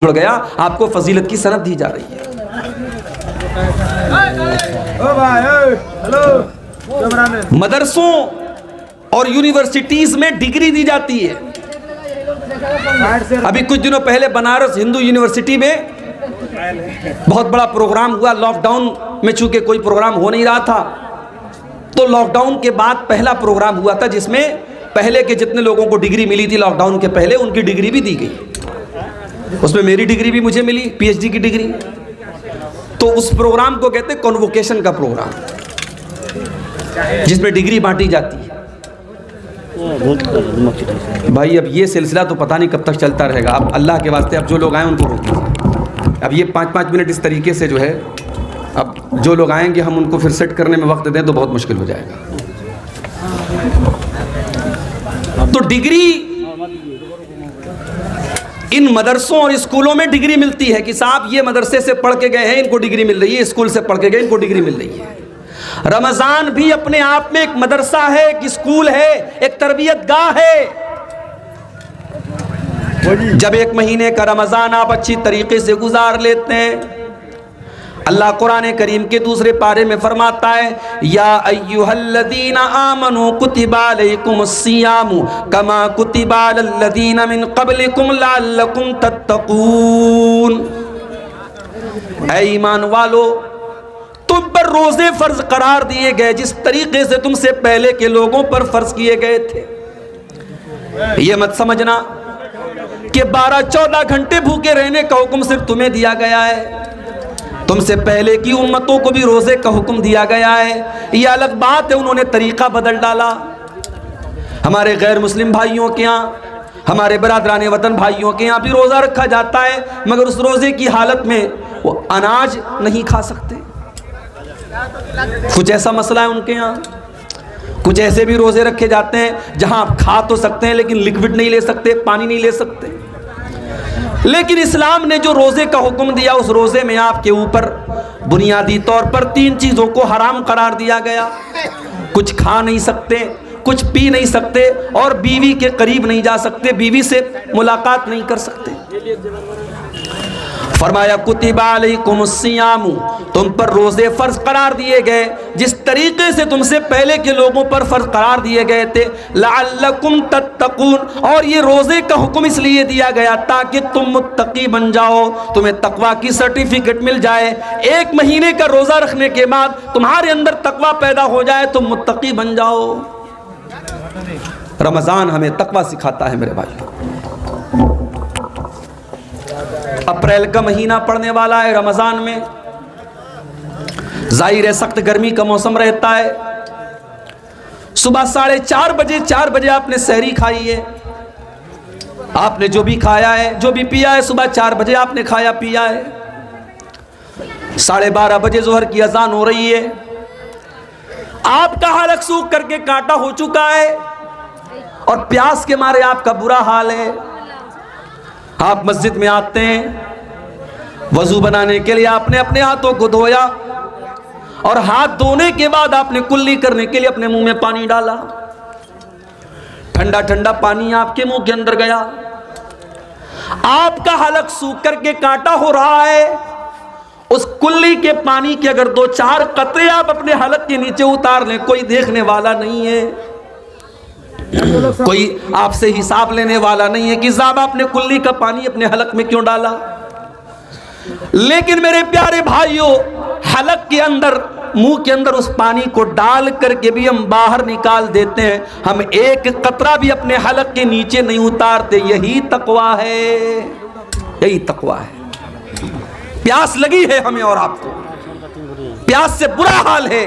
जुड़ गया, आपको फजीलत की सनद दी जा रही है। मदरसों और यूनिवर्सिटीज में डिग्री दी जाती है। अभी कुछ दिनों पहले बनारस हिंदू यूनिवर्सिटी में बहुत बड़ा प्रोग्राम हुआ। लॉकडाउन में चूंकि कोई प्रोग्राम हो नहीं रहा था, तो लॉकडाउन के बाद पहला प्रोग्राम हुआ था जिसमें पहले के जितने लोगों को डिग्री मिली थी लॉकडाउन के पहले, उनकी डिग्री भी दी गई। उसमें मेरी डिग्री भी मुझे मिली, पीएचडी की डिग्री। तो उस प्रोग्राम को कहते हैं कॉन्वोकेशन का प्रोग्राम, जिसमें डिग्री बांटी जाती है। भाई अब ये सिलसिला तो पता नहीं कब तक चलता रहेगा। अब अल्लाह के वास्ते अब जो लोग आए उनको रोक दीजिए। अब ये 5-5 मिनट इस तरीके से जो है, अब जो लोग आएंगे हम उनको फिर सेट करने में वक्त दें तो बहुत मुश्किल हो जाएगा। तो डिग्री इन मदरसों और स्कूलों में डिग्री मिलती है कि साहब ये मदरसे से पढ़ के गए हैं, इनको डिग्री मिल रही है, स्कूल से पढ़ के गए इनको डिग्री मिल रही है। रमजान भी अपने आप में एक मदरसा है, एक स्कूल है, एक तरबियत गाह है। जब एक महीने का रमजान आप अच्छी तरीके से गुजार लेते हैं, अल्लाह कुरान करीम के दूसरे पारे में फरमाता है, या अय्युहल्लज़ीना आमनू कुतिबा अलैकुमुस्सियामु कमा कुतिबा अलल्लज़ीना मिन क़ब्लिकुम लअल्लकुम तत्तक़ून। ऐ ईमान वालो, तुम पर रोजे फर्ज करार दिए गए जिस तरीके से तुमसे पहले के लोगों पर फर्ज किए गए थे। ये मत समझना कि 12-14 घंटे भूखे रहने का हुक्म सिर्फ तुम्हें दिया गया है, तुमसे पहले की उम्मतों को भी रोजे का हुक्म दिया गया है। यह अलग बात है उन्होंने तरीका बदल डाला। हमारे गैर मुस्लिम भाइयों के यहाँ, हमारे बरादरान वतन भाइयों के यहाँ भी रोज़ा रखा जाता है, मगर उस रोज़े की हालत में वो अनाज नहीं खा सकते। कुछ ऐसा मसला है उनके यहाँ। कुछ ऐसे भी रोज़े रखे जाते हैं जहाँ आप खा तो सकते हैं लेकिन लिक्विड नहीं ले सकते, पानी नहीं ले सकते। लेकिन इस्लाम ने जो रोज़े का हुक्म दिया, उस रोज़े में आपके ऊपर बुनियादी तौर पर 3 चीज़ों को हराम करार दिया गया। कुछ खा नहीं सकते, कुछ पी नहीं सकते और बीवी के करीब नहीं जा सकते, बीवी से मुलाकात नहीं कर सकते। फरमाया कुतिबा अलैकुमुस्सियामु, तुम पर रोज़े फ़र्ज करार दिए गए जिस तरीके से तुमसे पहले के लोगों पर फ़र्ज करार दिए गए थे। लअल्लकुम तत्तक़ून, और ये रोज़े का हुक्म इसलिए दिया गया ताकि तुम मुत्तकी बन जाओ, तुम्हें तकवा की सर्टिफिकेट मिल जाए। 1 महीने का रोज़ा रखने के बाद तुम्हारे अंदर तकवा पैदा हो जाए, तुम मुत्तकी बन जाओ। रमज़ान हमें तकवा सिखाता है मेरे भाई। अप्रैल का महीना पड़ने वाला है, रमज़ान में जाहिर है सख्त गर्मी का मौसम रहता है। सुबह 4:30 बजे 4 बजे आपने सहरी खाई है, आपने जो भी खाया है, जो भी पिया है, सुबह 4 बजे आपने खाया पिया है। 12:30 बजे जोहर की अजान हो रही है, आपका हलक सूख करके कांटा हो चुका है और प्यास के मारे आपका बुरा हाल है। आप मस्जिद में आते हैं, वजू बनाने के लिए आपने अपने हाथों को धोया और हाथ धोने के बाद आपने कुल्ली करने के लिए अपने मुंह में पानी डाला। ठंडा ठंडा पानी आपके मुंह के अंदर गया, आपका हलक सूख करके कांटा हो रहा है। उस कुल्ली के पानी के अगर 2-4 कतरे आप अपने हलक के नीचे उतार लें, कोई देखने वाला नहीं है, कोई आपसे हिसाब लेने वाला नहीं है कि साहब आपने कुल्ली का पानी अपने हलक में क्यों डाला। लेकिन मेरे प्यारे भाइयों, हलक के अंदर, मुंह के अंदर उस पानी को डाल करके भी हम बाहर निकाल देते हैं, हम 1 कतरा भी अपने हलक के नीचे नहीं उतारते। यही तकवा है, यही तकवा है। प्यास लगी है हमें और आपको, प्यास से बुरा हाल है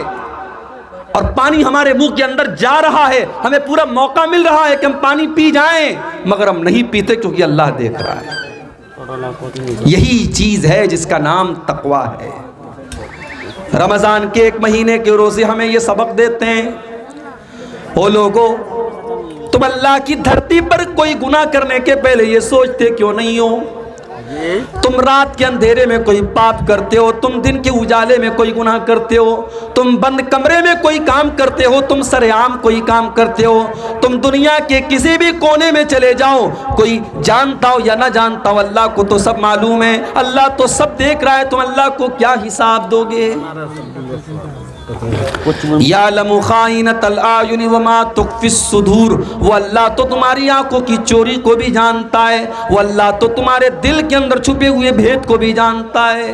और पानी हमारे मुंह के अंदर जा रहा है, हमें पूरा मौका मिल रहा है कि हम पानी पी जाएं, मगर हम नहीं पीते क्योंकि अल्लाह देख रहा है। यही चीज है जिसका नाम तकवा है। रमजान के 1 महीने के रोजे हमें ये सबक देते हैं, ओ लोगों, तुम अल्लाह की धरती पर कोई गुनाह करने के पहले ये सोचते क्यों नहीं हो तुम रात के अंधेरे में कोई पाप करते हो, तुम दिन के उजाले में कोई गुनाह करते हो, तुम बंद कमरे में कोई काम करते हो, तुम सरेआम कोई काम करते हो, तुम दुनिया के किसी भी कोने में चले जाओ, कोई जानता हो या ना जानता हो, अल्लाह को तो सब मालूम है, अल्लाह तो सब देख रहा है, तुम अल्लाह को क्या हिसाब दोगे? यालमु खाइनतल आयुनि वमा तुख्फिस सुदूर, वो अल्लाह तो तुम्हारी आंखों की चोरी को भी जानता है, वो अल्लाह तो तुम्हारे दिल के अंदर छुपे हुए भेद को भी जानता है।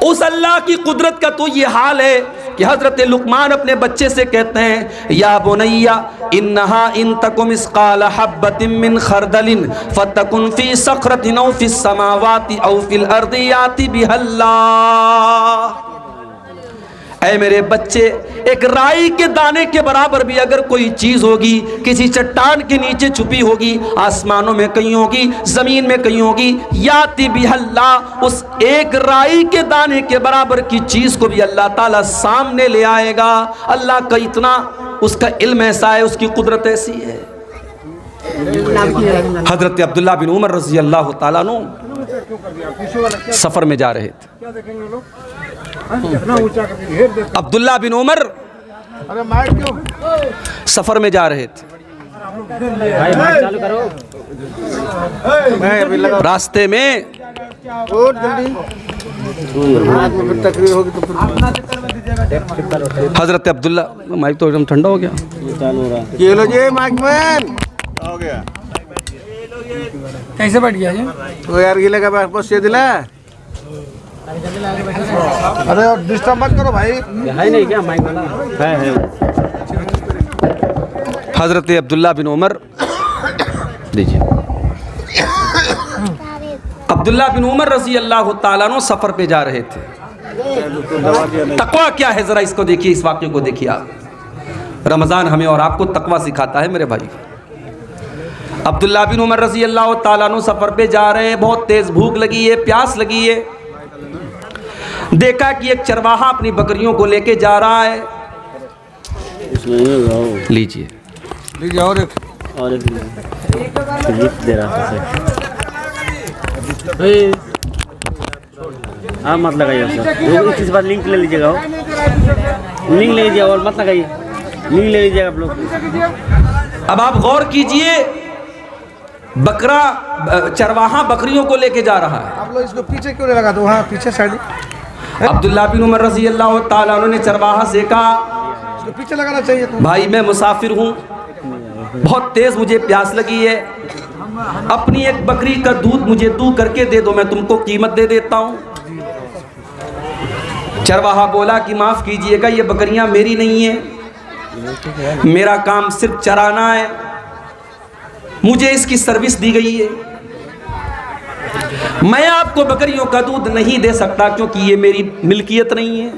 उस अल्लाह की कुदरत का तो ये हाल है कि हजरत लुकमान अपने बच्चे से कहते हैं, या बुनैया इन्नहा इन तकुम मिस्काल हब्बतिन मिन खरदलिन फतकुन फी सखरतिन औ फिस समावाति औ फिल अर्दि याति बिहल्लाह। ऐ मेरे बच्चे, एक राई के दाने के बराबर भी अगर कोई चीज होगी, किसी चट्टान के नीचे छुपी होगी, आसमानों में कहीं होगी, जमीन में कहीं होगी, याति बिहल्ला, उस एक राई के दाने के बराबर की चीज को भी अल्लाह ताला सामने ले आएगा। अल्लाह का इतना उसका इल्म ऐसा है, उसकी कुदरत ऐसी है। हजरत अब्दुल्ला बिन उमर रजी अल्लाह ताला अन्हु सफर में जा रहे थे। अब्दुल्ला बिन उमर सफर में जा रहे थे। रास्ते में हजरत अब्दुल्ला, माइक तो एकदम ठंडा हो गया, हो गया कैसे बैठ गया जी? तो यार गिले का बस से दिला। अरे डिस्टर्ब मत करो भाई। है नहीं क्या माइक वाला? है। हजरत अब्दुल्ला बिन उमर, लीजिए, अब्दुल्ला बिन उमर रजी अल्लाह ताला अन्हु सफर पे जा रहे थे। तकवा क्या है जरा इसको देखिए, इस वाक्य को देखिए आप। रमजान हमें और आपको तकवा सिखाता है मेरे भाई। अब्दुल्ला बिन उमर रजी अल्लाह ताला अन्हु सफर पे जा रहे हैं, बहुत तेज भूख लगी है, प्यास लगी है। देखा कि एक चरवाहा अपनी बकरियों को लेके जा रहा है। लीजिए और एक दे रहा है। हाँ मत लगाइए, इस बार लिंक ले लीजिएगा, लिंक ले लीजिएगा और मत लगाइए, लिंक ले लीजिएगा आप लोग। अब आप गौर कीजिए, बकरा चरवाहा बकरियों को लेके जा रहा है। आप लोग इसको पीछे क्यों नहीं लगा दो? हाँ पीछे साइड। अब्दुल्ला बिन उमर रजी अल्लाह ताला अन्हु ने चरवाहा से कहा, इसको पीछे लगाना चाहिए तुम। भाई मैं मुसाफिर हूँ, बहुत तेज मुझे प्यास लगी है, अपनी एक बकरी का दूध मुझे तू करके दे दो, मैं तुमको कीमत दे देता हूँ। चरवाहा बोला कि माफ कीजिएगा, ये बकरियां मेरी नहीं है, मेरा काम सिर्फ चराना है, मुझे इसकी सर्विस दी गई है, मैं आपको बकरियों का दूध नहीं दे सकता क्योंकि ये मेरी मिल्कियत नहीं है।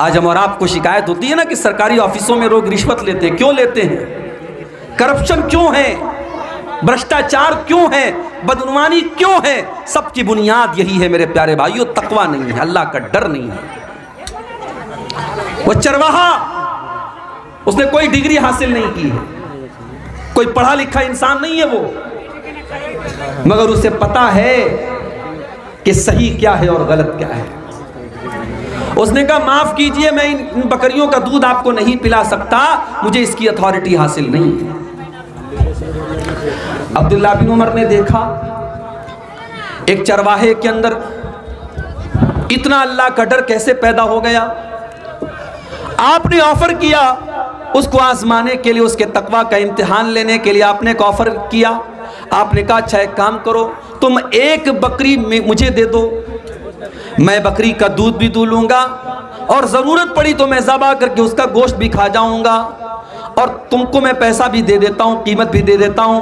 आज हम और आपको शिकायत होती है ना कि सरकारी ऑफिसों में लोग रिश्वत लेते हैं, क्यों लेते हैं? करप्शन क्यों है? भ्रष्टाचार क्यों है? बदनुमानी क्यों है? सबकी बुनियाद यही है मेरे प्यारे भाइयों, तकवा नहीं है, अल्लाह का डर नहीं है। वो चरवाहा, उसने कोई डिग्री हासिल नहीं की है, कोई पढ़ा लिखा इंसान नहीं है वो, मगर उसे पता है कि सही क्या है और गलत क्या है। उसने कहा माफ कीजिए, मैं इन बकरियों का दूध आपको नहीं पिला सकता, मुझे इसकी अथॉरिटी हासिल नहीं है। अब्दुल्ला बिन उमर ने देखा एक चरवाहे के अंदर इतना अल्लाह का डर कैसे पैदा हो गया। आपने ऑफर किया उसको आजमाने के लिए, उसके तकवा का इम्तिहान लेने के लिए आपने एक ऑफर किया। आपने कहा अच्छा एक काम करो, तुम एक बकरी मुझे दे दो, मैं बकरी का दूध भी दूलूंगा और ज़रूरत पड़ी तो मैं ज़बा करके उसका गोश्त भी खा जाऊंगा और तुमको मैं पैसा भी दे देता हूँ, कीमत भी दे देता हूँ।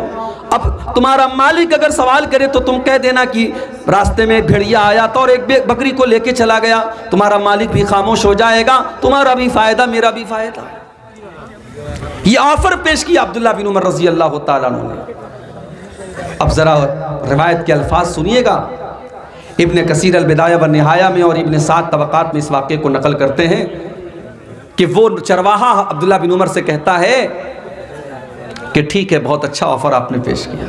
अब तुम्हारा मालिक अगर सवाल करे तो तुम कह देना कि रास्ते में भेड़िया आया था और एक बकरी को लेके चला गया, तुम्हारा मालिक भी खामोश हो जाएगा, तुम्हारा भी फ़ायदा मेरा भी फ़ायदा। ये ऑफर पेश किया अब्दुल्ला बिन उमर रजी अल्लाह ताला अन्हु ने। अब ज़रा रिवायत के अल्फाज सुनिएगा, इब्न कसीर अल-बिदाया व निहाया में और इब्न साद तबक़ात में इस वाक़े को नकल करते हैं कि वो चरवाहा अब्दुल्ला बिन उमर से कहता है कि ठीक है, बहुत अच्छा ऑफ़र आपने पेश किया।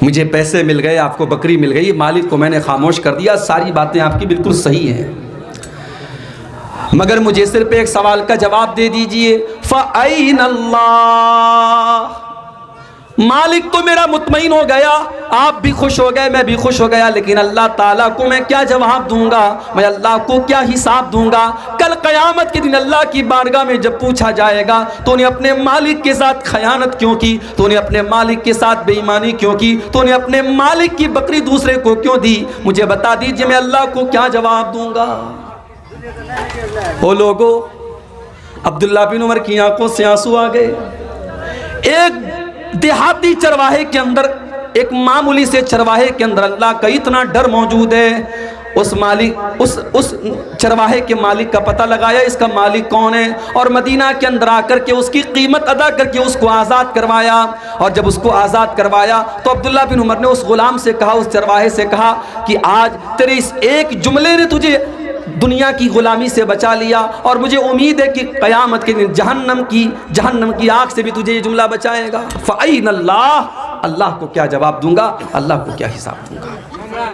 मुझे पैसे मिल गए, आपको बकरी मिल गई, मालिक को मैंने खामोश कर दिया, सारी बातें आपकी बिल्कुल सही हैं, मगर मुझे सिर्फ एक सवाल का जवाब दे दीजिए, फ़अैन अल्लाह। मालिक तो मेरा मुतमईन हो गया, आप भी खुश हो गए, मैं भी खुश हो गया, लेकिन अल्लाह ताला को मैं क्या जवाब दूंगा, मैं अल्लाह को क्या हिसाब दूंगा? कल क़यामत के दिन अल्लाह की बारगाह में जब पूछा जाएगा, तूने अपने मालिक के साथ खयानत क्यों की, तूने अपने मालिक के साथ बेईमानी क्यों की, तूने अपने मालिक की बकरी दूसरे को क्यों दी, मुझे बता दीजिए, मैं अल्लाह को क्या जवाब दूंगा? ओ लोगों, अब्दुल्ला बिन उमर की आंखों से आंसू आ गए। एक देहाती चरवाहे के अंदर, एक मामूली से चरवाहे के अंदर अल्लाह का इतना डर मौजूद है। उस मालिक उस चरवाहे के मालिक का पता लगाया, इसका मालिक कौन है, और मदीना के अंदर आकर के उसकी कीमत अदा करके उसको आज़ाद करवाया। और जब उसको आज़ाद करवाया तो अब्दुल्ला बिन उमर ने उस गुलाम से कहा, उस चरवाहे से कहा कि आज तेरे इस एक जुमले ने तुझे दुनिया की गुलामी से बचा लिया, और मुझे उम्मीद है कि क़यामत के दिन जहन्नम की आग से भी तुझे ये जुमला बचाएगा। फ़अैन अल्लाह, अल्लाह को क्या जवाब दूंगा, अल्लाह को क्या हिसाब दूंगा।